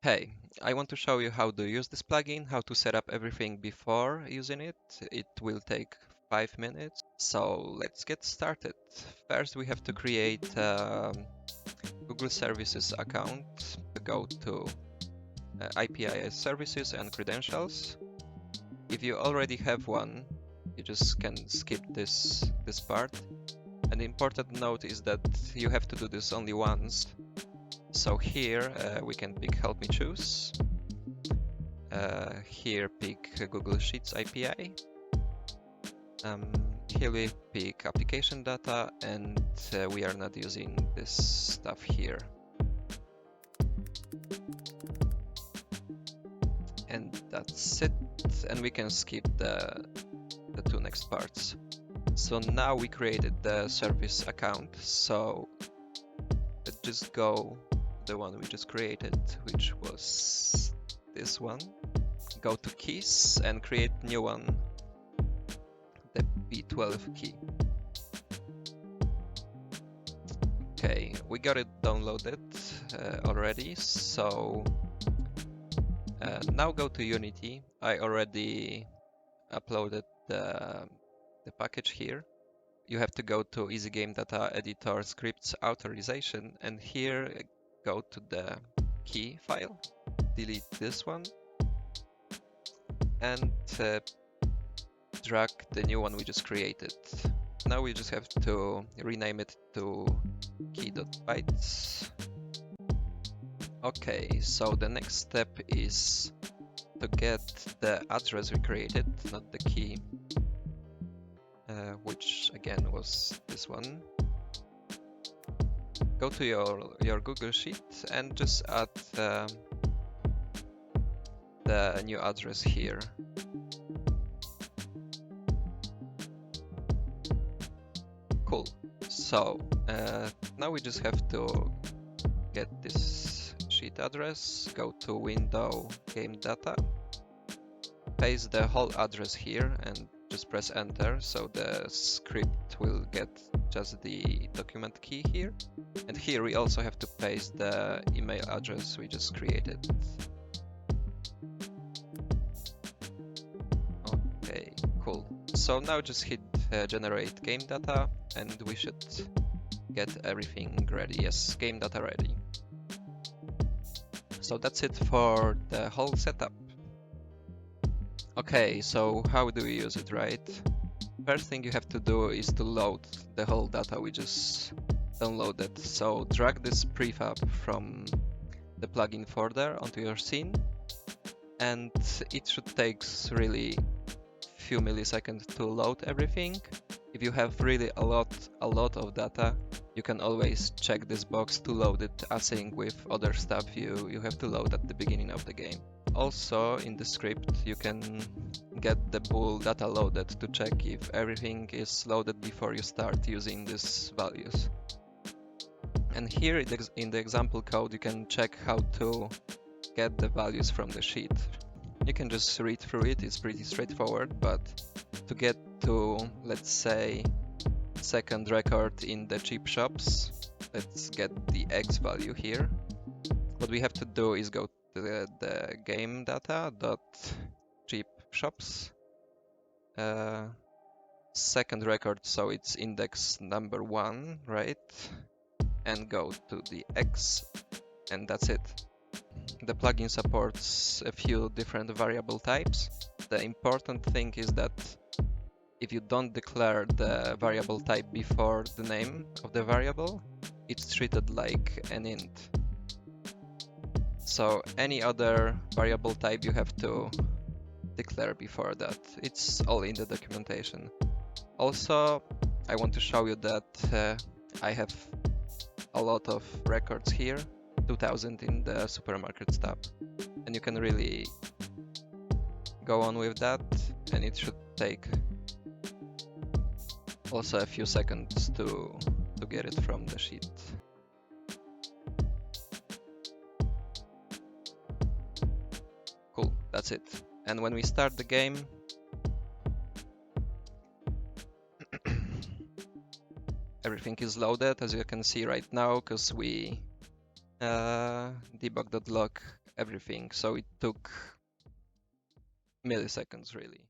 Hey, I want to show you how to use this plugin, how to set up everything before using it. It will take 5 minutes, so let's get started. First, we have to create a Google Services account. Go to IPIS services and credentials. If you already have one, you just can skip this part. An important note is that you have to do this only once. So here we can pick Help Me Choose. Here pick Google Sheets API. Here we pick application data, and we are not using this stuff here. And that's it. And we can skip the two next parts. So now we created the service account. So let's just go the one we just created, which was this one. Go to keys and create new one, the B12 key. Okay, we got it downloaded already, so now go to Unity. I already uploaded the package here. You have to go to Easy Game Data Editor Scripts Authorization, and here go to the key file, delete this one, and drag the new one we just created. Now we just have to rename it to key.bytes. Okay, so the next step is to get the address we created, not the key, which again was this one. Go to your Google Sheet and just add the new address here. Cool. So now we just have to get this sheet address, go to Window, Game Data, paste the whole address here and just press enter, so the script will get just the document key here. And here we also have to paste the email address we just created. Okay, cool. So now just hit generate game data and we should get everything ready. Yes, game data ready. So that's it for the whole setup. Okay, so how do we use it, right? First thing you have to do is to load the whole data we just downloaded. So drag this prefab from the plugin folder onto your scene, and it should take really few milliseconds to load everything. If you have really a lot of data, you can always check this box to load it async with other stuff you have to load at the beginning of the game. Also in the script you can get the bool data loaded to check if everything is loaded before you start using these values. And here in the example code you can check how to get the values from the sheet. You can just read through it, it's pretty straightforward, but to get to, let's say, second record in the chip shops, let's get the X value here. What we have to do is go to the game data dot chip shops, second record, so it's index number 1, right? And go to the X, and that's it. The plugin supports a few different variable types. The important thing is that if you don't declare the variable type before the name of the variable, it's treated like an int. So any other variable type you have to declare before that. It's all in the documentation. Also, I want to show you that I have a lot of records here, 2000 in the supermarket tab, and you can really go on with that, and it should take also a few seconds to get it from the sheet. Cool, that's it. And when we start the game, everything is loaded, as you can see right now, because we debug.log everything. So it took milliseconds really.